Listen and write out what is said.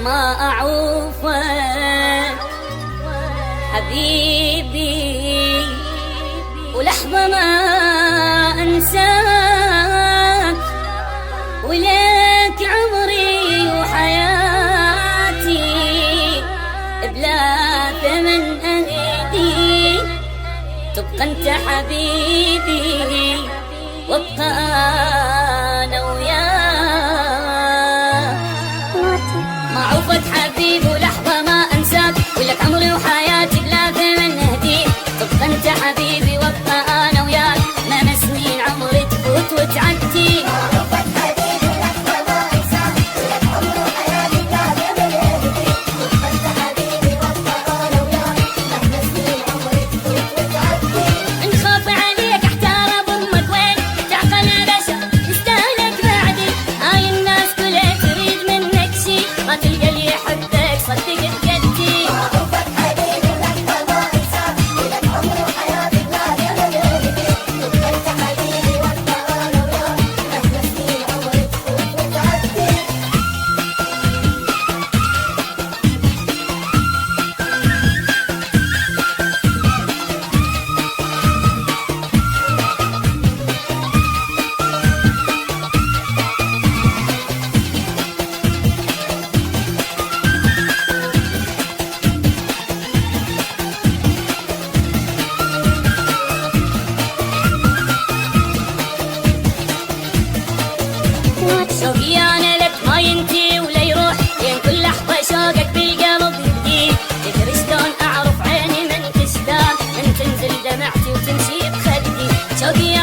ما أعوفك حبيبي، ولحظة ما أنساك، ولك عمري وحياتي بلا ثمن أهدي. تبقى أنت حبيبي وابقى أنا وياك. ما عوفك حبيبي ولحظة ما أنساك، ولك عمري وحياتي بلا ثمن أهدي. تبقى أنت حبيبي وابقى أنا وياك، مهما سنين عمري تفوت وتعدي. شوقي أنا لك ما ينتهي ولا يروح، لين كل لحظة شوقك بالقلب يبكي. تدري شلون أعرف عيني من تشتاق، من تنزل دمعتي وتمشي بخدي. شوقي